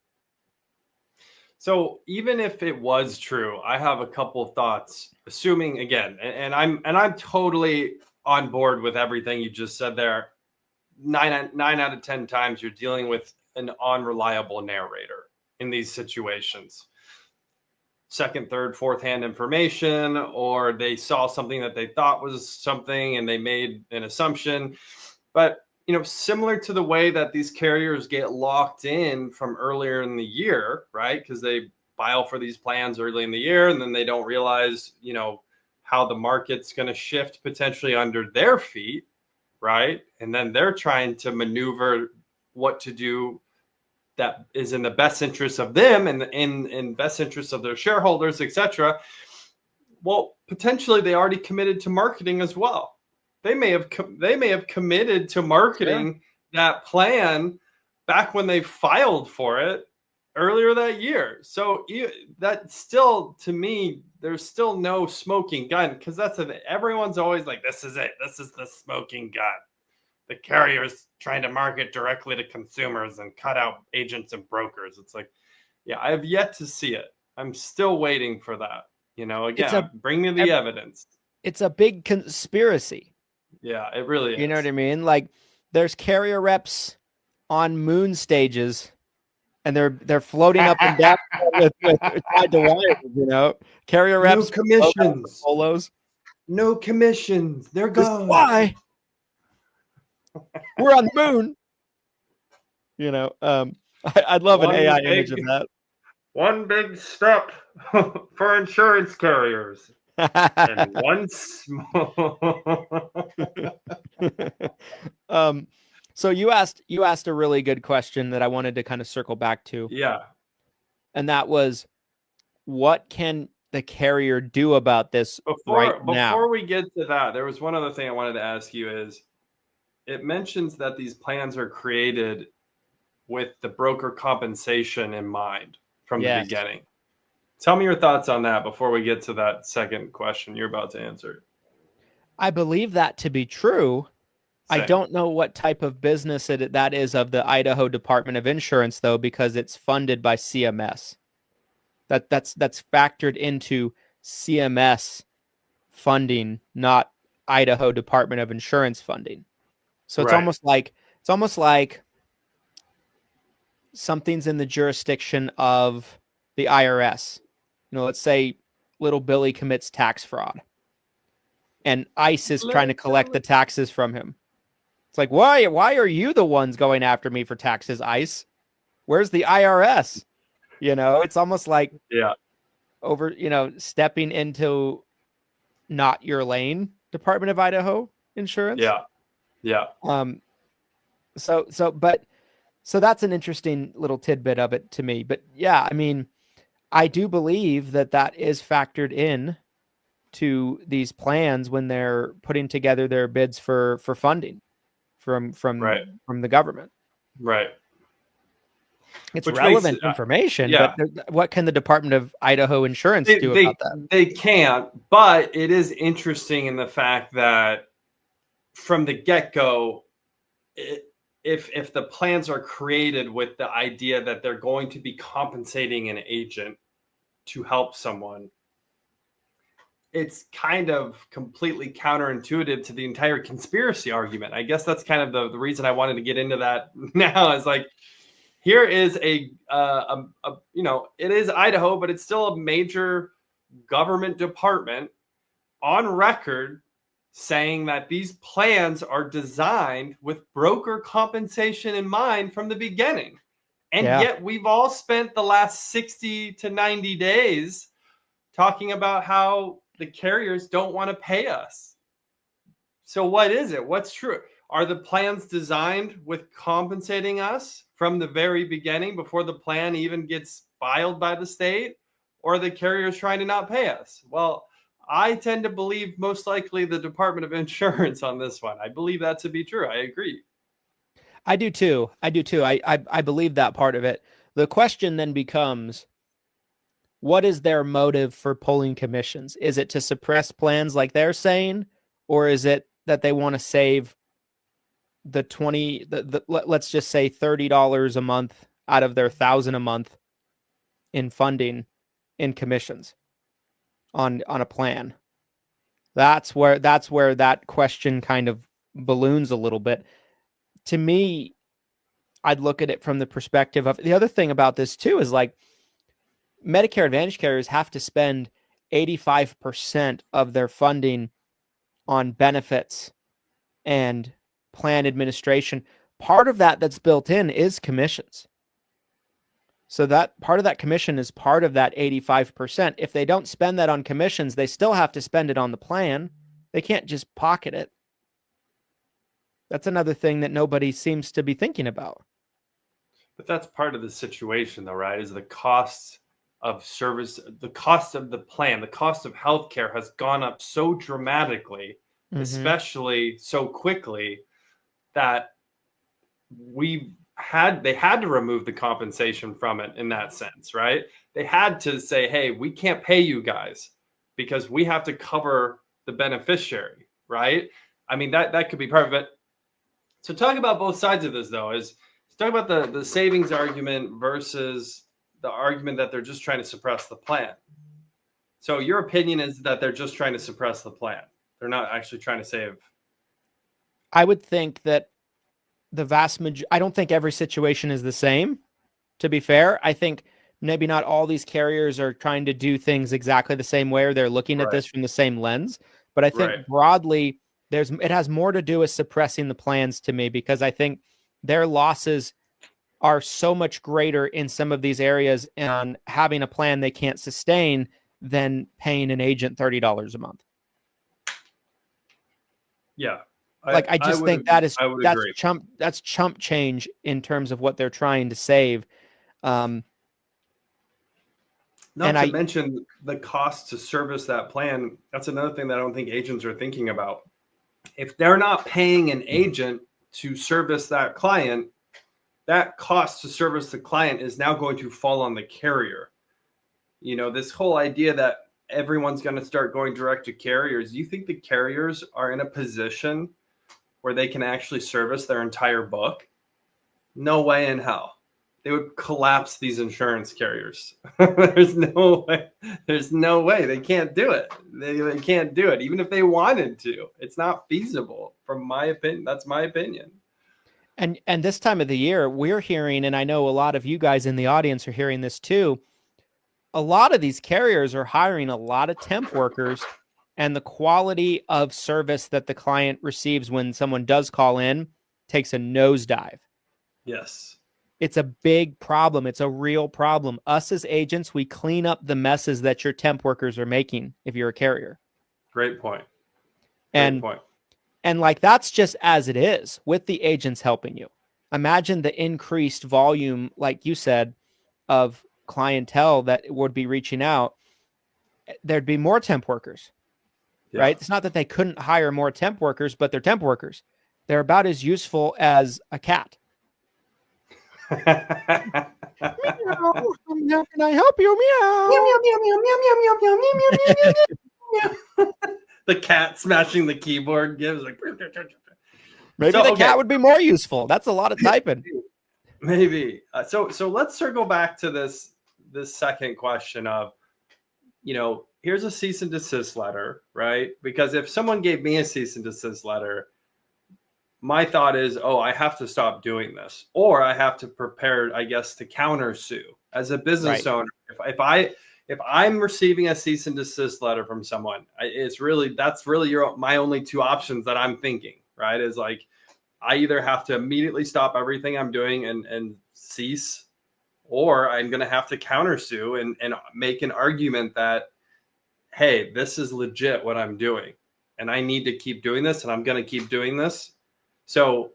S3: So even if it was true, I have a couple of thoughts, assuming again, and I'm totally on board with everything you just said there. 9 out of 10 times you're dealing with an unreliable narrator in these situations. Second, third, fourth hand information, or they saw something that they thought was something and they made an assumption. But, similar to the way that these carriers get locked in from earlier in the year, right? Because they file for these plans early in the year and then they don't realize, how the market's going to shift potentially under their feet, right? And then they're trying to maneuver what to do that is in the best interest of them and in best interest of their shareholders, etc. Well, potentially they already committed to marketing as well. They may have committed to marketing that plan back when they filed for it earlier that year. So that still, to me, there's still no smoking gun, because everyone's always like, this is it. This is the smoking gun. The carrier's trying to market directly to consumers and cut out agents and brokers. It's like, yeah, I have yet to see it. I'm still waiting for that. Again, bring me the evidence.
S1: It's a big conspiracy.
S3: Yeah, it really is.
S1: You know what I mean? Like, there's carrier reps on moon stages, and they're floating up and down with tied to wires. Carrier reps,
S3: no commissions,
S1: polos,
S3: no commissions. They're gone.
S1: Why? We're on the moon. I'd love an AI image of that.
S3: One big step for insurance carriers. And one small.
S1: So you asked a really good question that I wanted to kind of circle back to.
S3: Yeah.
S1: And that was, what can the carrier do about this now?
S3: Before we get to that, there was one other thing I wanted to ask you is, it mentions that these plans are created with the broker compensation in mind from the beginning. Tell me your thoughts on that before we get to that second question you're about to answer.
S1: I believe that to be true. Same. I don't know what type of business that is of the Idaho Department of Insurance, though, because it's funded by CMS. That's factored into CMS funding, not Idaho Department of Insurance funding. So it's almost like something's in the jurisdiction of the IRS. Let's say little Billy commits tax fraud, and ICE is trying to collect the taxes from him. It's like, why are you the ones going after me for taxes, ICE? Where's the IRS? It's almost like stepping into not your lane, Department of Idaho Insurance.
S3: Yeah.
S1: So that's an interesting little tidbit of it to me. But yeah, I mean, I do believe that is factored in to these plans when they're putting together their bids for funding from the government.
S3: Right.
S1: It's relevant information, but what can the Department of Idaho Insurance do about that?
S3: They can't, but it is interesting in the fact that from the get-go, if the plans are created with the idea that they're going to be compensating an agent to help someone, it's kind of completely counterintuitive to the entire conspiracy argument. I guess that's kind of the reason I wanted to get into that now, is like, here is it is Idaho, but it's still a major government department on record saying that these plans are designed with broker compensation in mind from the beginning. And yet we've all spent the last 60 to 90 days talking about how the carriers don't want to pay us. So what is it? What's true? Are the plans designed with compensating us from the very beginning before the plan even gets filed by the state? Or are the carriers trying to not pay us? Well, I tend to believe most likely the Department of Insurance on this one. I believe that to be true. I agree.
S1: I do too. I believe that part of it. The question then becomes, what is their motive for pulling commissions? Is it to suppress plans like they're saying, or is it that they want to save let's just say $30 a month out of their $1,000 a month in funding in commissions on a plan? That's where that question kind of balloons a little bit. To me, I'd look at it from the perspective of the other thing about this too is like Medicare Advantage carriers have to spend 85% of their funding on benefits and plan administration. Part of that's built in is commissions. So that part of that commission is part of that 85%. If they don't spend that on commissions, they still have to spend it on the plan. They can't just pocket it. That's another thing that nobody seems to be thinking about.
S3: But that's part of the situation, though, right? Is the cost of service, the cost of the plan, the cost of healthcare has gone up so dramatically, especially so quickly, that they had to remove the compensation from it in that sense, right? They had to say, hey, we can't pay you guys because we have to cover the beneficiary, right? I mean, that could be part of it. So talk about both sides of this, though, is talk about the savings argument versus the argument that they're just trying to suppress the plan. So your opinion is that they're just trying to suppress the plan. They're not actually trying to save.
S1: I would think that the vast majority, I don't think every situation is the same, to be fair. I think maybe not all these carriers are trying to do things exactly the same way, or they're looking at this from the same lens. But I think broadly, it has more to do with suppressing the plans to me, because I think their losses are so much greater in some of these areas and having a plan they can't sustain than paying an agent $30 a month.
S3: Yeah.
S1: I just think that's chump change in terms of what they're trying to save.
S3: Not to mention the cost to service that plan. That's another thing that I don't think agents are thinking about. If they're not paying an agent to service that client, that cost to service the client is now going to fall on the carrier. You know, this whole idea that everyone's going to start going direct to carriers. You think the carriers are in a position where they can actually service their entire book? No way in hell. They would collapse these insurance carriers. There's no way. There's no way. They can't do it. They can't do it. Even if they wanted to, it's not feasible, from my opinion. That's my opinion.
S1: And this time of the year, we're hearing, and I know a lot of you guys in the audience are hearing this too, a lot of these carriers are hiring a lot of temp workers, and the quality of service that the client receives when someone does call in takes a nosedive.
S3: Yes.
S1: It's a big problem. It's a real problem. Us as agents, we clean up the messes that your temp workers are making if you're a carrier.
S3: Great point.
S1: And like, that's just as it is with the agents helping you. Imagine the increased volume, like you said, of clientele that would be reaching out. There'd be more temp workers, right? It's not that they couldn't hire more temp workers, but they're temp workers. They're about as useful as a cat. Meow. How can I help you? Meow. Meow, meow, meow, meow, meow, meow, meow, meow, meow, meow, meow.
S3: The cat smashing the keyboard gives like.
S1: Maybe the cat would be more useful. That's a lot of typing.
S3: Maybe. So let's circle back to this second question of, you know, here's a cease and desist letter, right? Because if someone gave me a cease and desist letter, my thought is, oh, I have to stop doing this, or I have to prepare, I guess, to counter sue as a business owner. If I'm receiving a cease and desist letter from someone, that's really my only two options that I'm thinking, right? Is like, I either have to immediately stop everything I'm doing and cease, or I'm going to have to counter sue and make an argument that, hey, this is legit what I'm doing, and I need to keep doing this, and I'm going to keep doing this. So,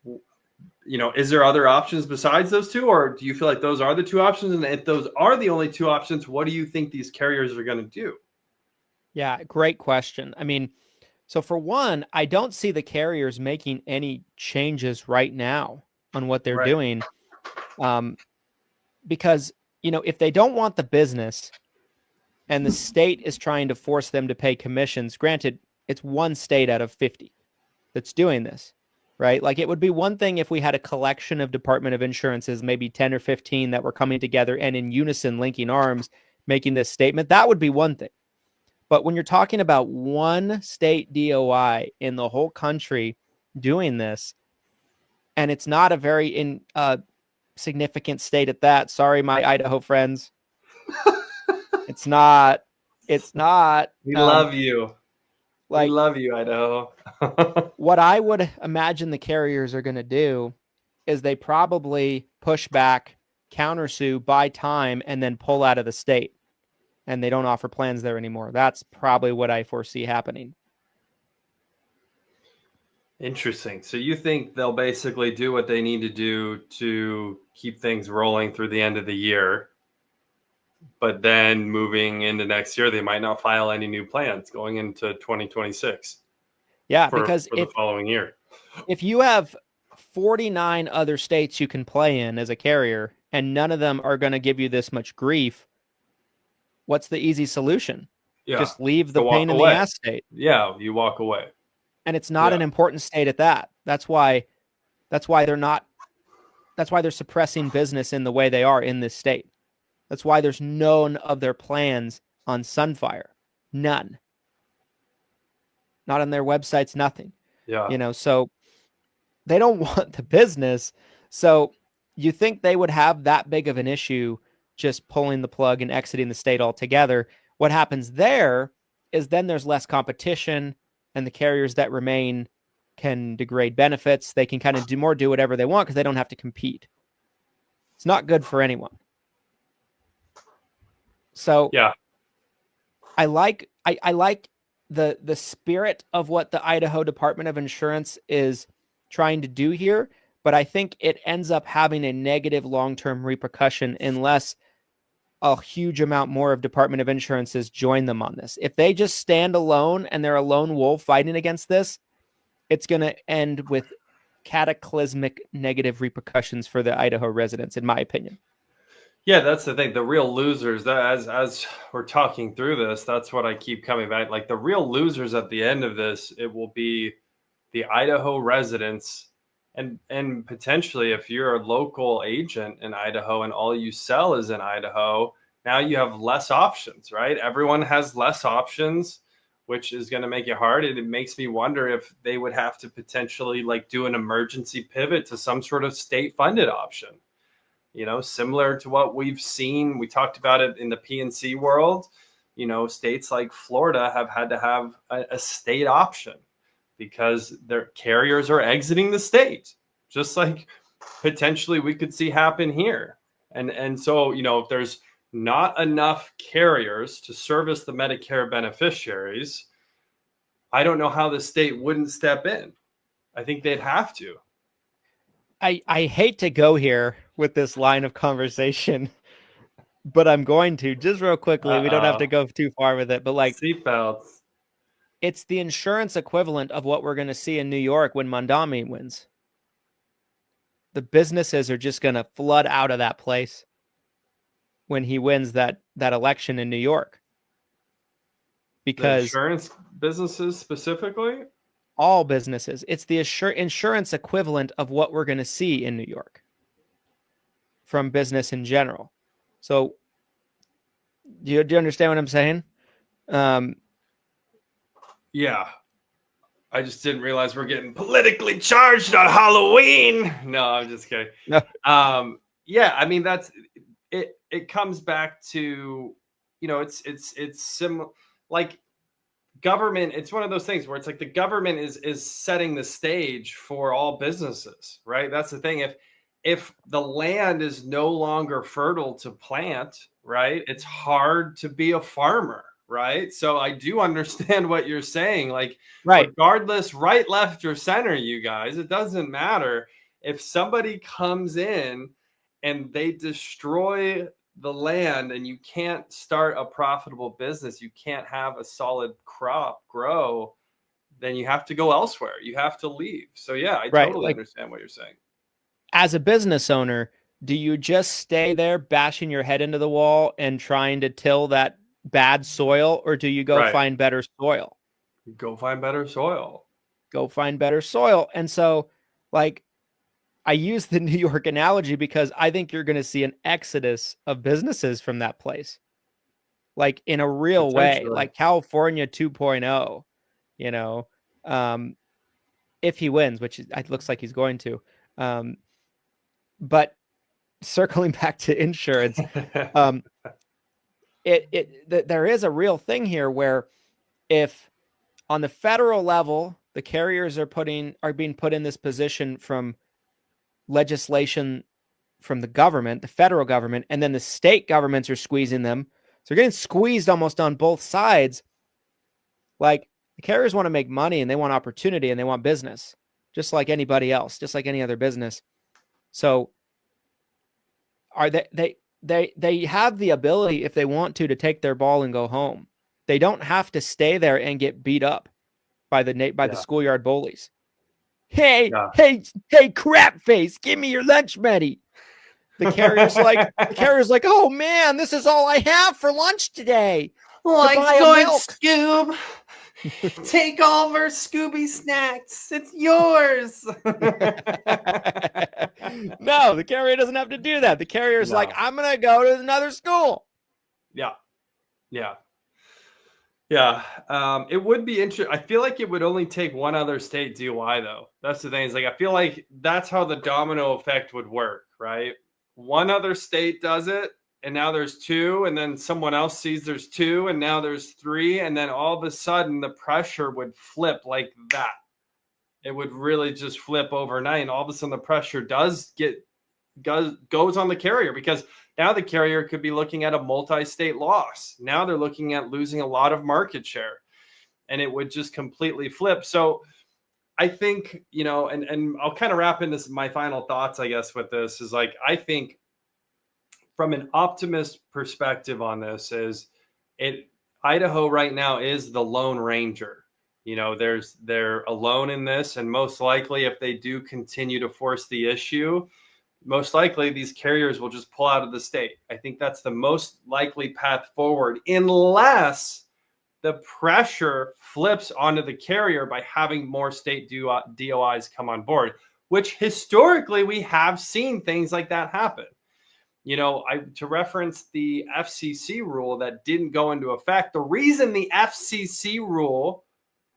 S3: you know, is there other options besides those two, or do you feel like those are the two options? And if those are the only two options, what do you think these carriers are going to do? Yeah,
S1: great question. I mean, so for one, I don't see the carriers making any changes right now on what they're doing. Because, you know, if they don't want the business and the state is trying to force them to pay commissions, granted, it's one state out of 50 that's doing this, right? Like, it would be one thing if we had a collection of Department of Insurances, maybe 10 or 15 that were coming together and in unison linking arms, making this statement. That would be one thing. But when you're talking about one state DOI in the whole country doing this, and it's not a very significant state at that. Sorry, my Idaho friends. It's not.
S3: We love you. We love you, Idaho.
S1: What I would imagine the carriers are going to do is they probably push back, countersue, buy time, and then pull out of the state. And they don't offer plans there anymore. That's probably what I foresee happening.
S3: Interesting. So you think they'll basically do what they need to do to keep things rolling through the end of the year, but then moving into next year, they might not file any new plans going into 2026
S1: Yeah,
S3: for
S1: because
S3: the following year.
S1: if you have 49 other states you can play in as a carrier, and none of them are going to give you this much grief, what's the easy solution?
S3: Yeah.
S1: Just leave the
S3: Go
S1: pain
S3: walk
S1: in the
S3: away.
S1: ass state.
S3: Yeah, you walk away.
S1: And it's not an important state at that. That's why they're suppressing business in the way they are in this state. That's why there's none of their plans on Sunfire. None. Not on their websites, nothing.
S3: Yeah.
S1: So they don't want the business. So you think they would have that big of an issue just pulling the plug and exiting the state altogether? What happens there is then there's less competition, and the carriers that remain can degrade benefits. They can kind of do whatever they want because they don't have to compete. It's not good for anyone. So
S3: Yeah.
S1: I like the spirit of what the Idaho Department of Insurance is trying to do here, but I think it ends up having a negative long-term repercussion unless a huge amount more of Department of Insurances join them on this. If they just stand alone and they're a lone wolf fighting against this, it's going to end with cataclysmic negative repercussions for the Idaho residents, in my opinion.
S3: Yeah, that's the thing. The real losers, that as we're talking through this, that's what I keep coming back. Like the real losers at the end of this, it will be the Idaho residents, and potentially if you're a local agent in Idaho and all you sell is in Idaho, now you have less options, right? Everyone has less options, which is going to make it hard. And it makes me wonder if they would have to potentially like do an emergency pivot to some sort of state funded option. Similar to what we've seen. We talked about it in the P&C world. States like Florida have had to have a state option because their carriers are exiting the state, just like potentially we could see happen here. And so, if there's not enough carriers to service the Medicare beneficiaries, I don't know how the state wouldn't step in. I think they'd have to.
S1: I hate to go here with this line of conversation, but I'm going to just real quickly. We don't have to go too far with it, but like
S3: seatbelts.
S1: It's the insurance equivalent of what we're going to see in New York when Mondami wins. The businesses are just going to flood out of that place when he wins that election in New York. Because
S3: the insurance businesses specifically?
S1: All businesses. It's the insurance equivalent of what we're going to see in New York from business in general. So do you understand what I'm saying?
S3: Yeah. I just didn't realize we're getting politically charged on Halloween. No, I'm just kidding.
S1: No.
S3: Yeah, I mean, that's it. It comes back to, it's similar, like government. It's one of those things where it's like the government is setting the stage for all businesses, right? That's the thing. If the land is no longer fertile to plant, right, it's hard to be a farmer. Right. So I do understand what you're saying. Like,
S1: right.
S3: Regardless, right, left, or center, you guys, it doesn't matter. If somebody comes in and they destroy the land and you can't start a profitable business, you can't have a solid crop grow, then you have to go elsewhere. You have to leave. So, yeah, I totally understand what you're saying.
S1: As a business owner, do you just stay there bashing your head into the wall and trying to till that bad soil, or do you go find better soil?
S3: Go find better soil.
S1: Go find better soil. And so, like, I use the New York analogy because I think you're going to see an exodus of businesses from that place, like in a real way, like California 2.0, if he wins, which it looks like he's going to. But circling back to insurance, there is a real thing here where if on the federal level, the carriers are being put in this position from legislation from the government, the federal government, and then the state governments are squeezing them. So they're getting squeezed almost on both sides. Like, the carriers want to make money and they want opportunity and they want business. just like anybody else, just like any other business. So are they have the ability, if they want to take their ball and go home. They don't have to stay there and get beat up by the schoolyard bullies. Hey, crap face, give me your lunch money. The carrier's like, oh man, this is all I have for lunch today.
S3: Life's going Scoob. Take all of our Scooby snacks. It's yours.
S1: No, the carrier doesn't have to do that. The carrier's like, I'm going to go to another school.
S3: Yeah. It would be interesting. I feel like it would only take one other state DOI, though. That's the thing. Is like, I feel like that's how the domino effect would work, right? One other state does it, and now there's two, and then someone else sees there's two, and now there's three, and then all of a sudden the pressure would flip like that. It would really just flip overnight, and all of a sudden the pressure goes on the carrier, because now the carrier could be looking at a multi-state loss. Now they're looking at losing a lot of market share, and it would just completely flip. So I think, and I'll kind of wrap into my final thoughts, I guess, with this is like, I think from an optimist perspective on this Idaho right now is the lone ranger. They're alone in this, and most likely if they do continue to force the issue, most likely these carriers will just pull out of the state. I think that's the most likely path forward, unless the pressure flips onto the carrier by having more state DOIs come on board, which historically we have seen things like that happen. To reference the FCC rule that didn't go into effect, the reason the FCC rule,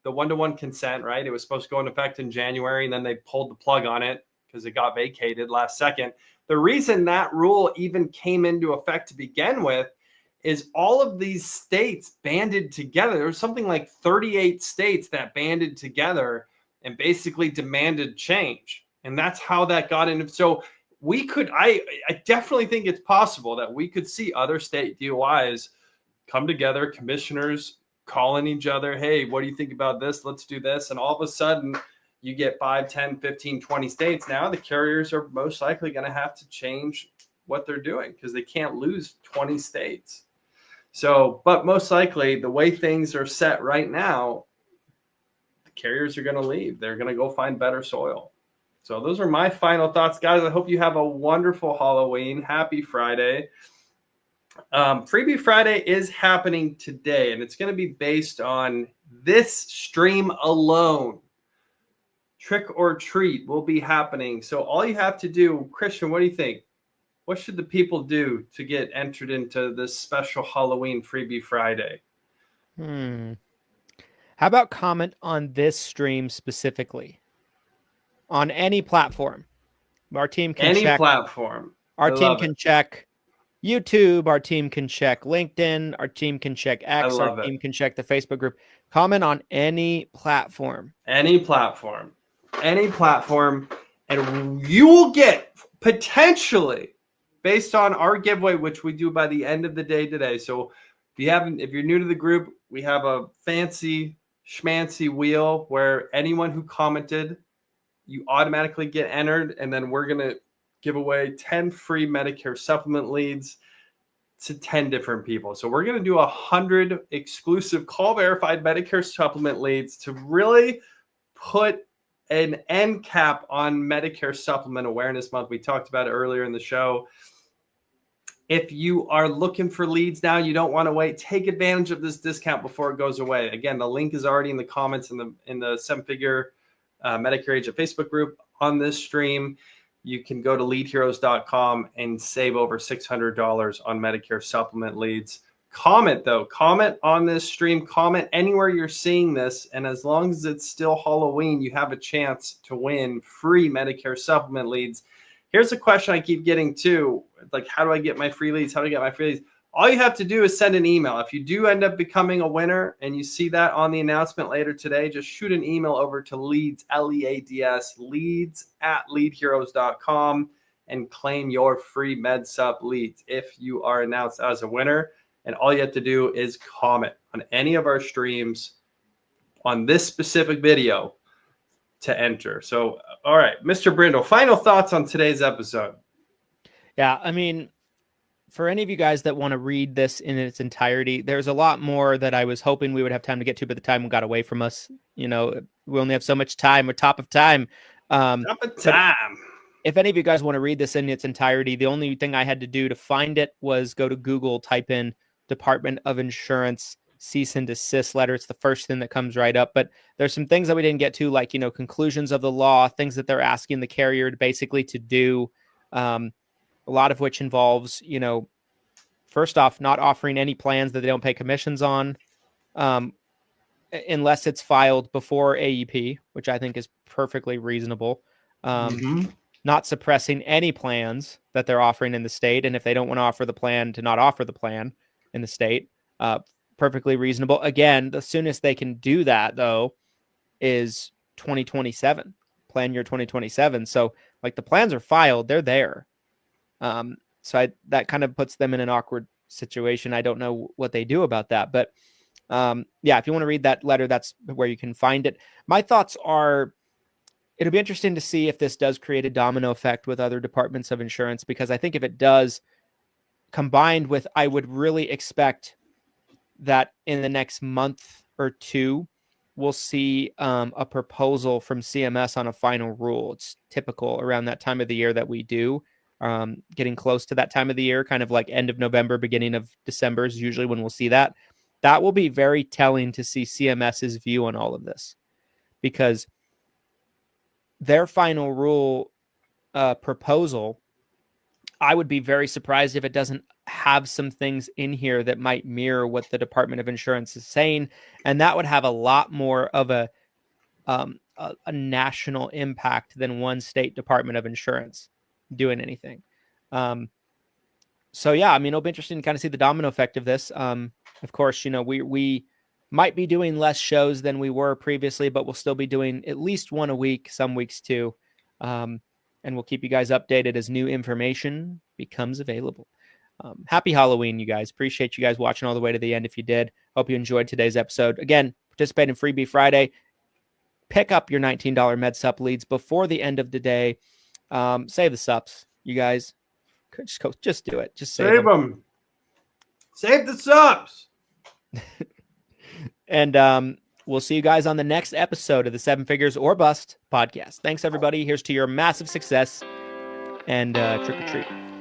S3: the one-to-one consent, right, it was supposed to go into effect in January, and then they pulled the plug on it because it got vacated last second. The reason that rule even came into effect to begin with is all of these states banded together. There was something like 38 states that banded together and basically demanded change. And that's how that got into. So I definitely think it's possible that we could see other state DOIs come together, commissioners calling each other, hey, what do you think about this? Let's do this. And all of a sudden you get 5, 10, 15, 20 states. Now the carriers are most likely going to have to change what they're doing because they can't lose 20 states. So, but most likely the way things are set right now, the carriers are going to leave. They're going to go find better soil. So those are my final thoughts, guys. I hope you have a wonderful Halloween. Happy Friday. Freebie Friday is happening today, and it's going to be based on this stream alone. Trick or treat will be happening. So all you have to do, Christian, what do you think? What should the people do to get entered into this special Halloween Freebie Friday?
S1: How about comment on this stream specifically? On any platform. Our team can check. Any
S3: platform.
S1: Our team can check YouTube. Our team can check LinkedIn. Our team can check X. Our team can check the Facebook group. Comment on any platform.
S3: Any platform. Any platform. And you will get potentially, based on our giveaway, which we do by the end of the day today. So if you're new to the group, we have a fancy schmancy wheel where anyone who commented, you automatically get entered, and then we're going to give away 10 free Medicare supplement leads to 10 different people. So we're going to do 100 exclusive call verified Medicare supplement leads to really put an end cap on Medicare Supplement Awareness Month. We talked about it earlier in the show. If you are looking for leads now, you don't want to wait, take advantage of this discount before it goes away. Again, the link is already in the comments in the seven-figure Medicare Agent Facebook group on this stream. You can go to leadheroes.com and save over $600 on Medicare supplement leads. Comment on this stream, comment anywhere you're seeing this. And as long as it's still Halloween, you have a chance to win free Medicare supplement leads. Here's a question I keep getting too. Like, how do I get my free leads? All you have to do is send an email. If you do end up becoming a winner and you see that on the announcement later today, just shoot an email over to leads, L-E-A-D-S, leads@leadheroes.com and claim your free MedSup leads if you are announced as a winner. And all you have to do is comment on any of our streams on this specific video. to enter. So, all right, Mr. Brindle, final thoughts on today's episode.
S1: Yeah, I mean, for any of you guys that want to read this in its entirety, there's a lot more that I was hoping we would have time to get to, but the time got away from us. We only have so much time. We're top of time.
S3: Top of time.
S1: If any of you guys want to read this in its entirety, the only thing I had to do to find it was go to Google, type in Department of Insurance cease and desist letter. It's the first thing that comes right up. But there's some things that we didn't get to, like, conclusions of the law, things that they're asking the carrier to basically to do. A lot of which involves, first off, not offering any plans that they don't pay commissions on, unless it's filed before AEP, which I think is perfectly reasonable. Not suppressing any plans that they're offering in the state. And if they don't want to offer the plan, to not offer the plan in the state, perfectly reasonable. Again, the soonest they can do that, though, is 2027, plan year 2027. So, like, the plans are filed, they're there. So that kind of puts them in an awkward situation. I don't know what they do about that, but if you want to read that letter, that's where you can find it. My thoughts are, it'll be interesting to see if this does create a domino effect with other departments of insurance, because I think if it does, combined with, I would really expect that in the next month or two, we'll see a proposal from CMS on a final rule. It's typical around that time of the year that we do. Getting close to that time of the year, kind of like end of November, beginning of December is usually when we'll see that. That will be very telling to see CMS's view on all of this, because their final rule proposal, I would be very surprised if it doesn't have some things in here that might mirror what the Department of Insurance is saying. And that would have a lot more of a national impact than one state Department of Insurance doing anything. So yeah, I mean, it'll be interesting to kind of see the domino effect of this. Of course, we might be doing less shows than we were previously, but we'll still be doing at least one a week, some weeks two. And we'll keep you guys updated as new information becomes available. Happy Halloween, you guys. Appreciate you guys watching all the way to the end. If you did, hope you enjoyed today's episode. Again, participate in Freebie Friday. Pick up your $19 MedSup leads before the end of the day. Save the sups, you guys. Just do it. Just save them.
S3: Save the subs.
S1: And we'll see you guys on the next episode of the 7 Figures or Bust podcast. Thanks, everybody. Here's to your massive success, and trick or treat.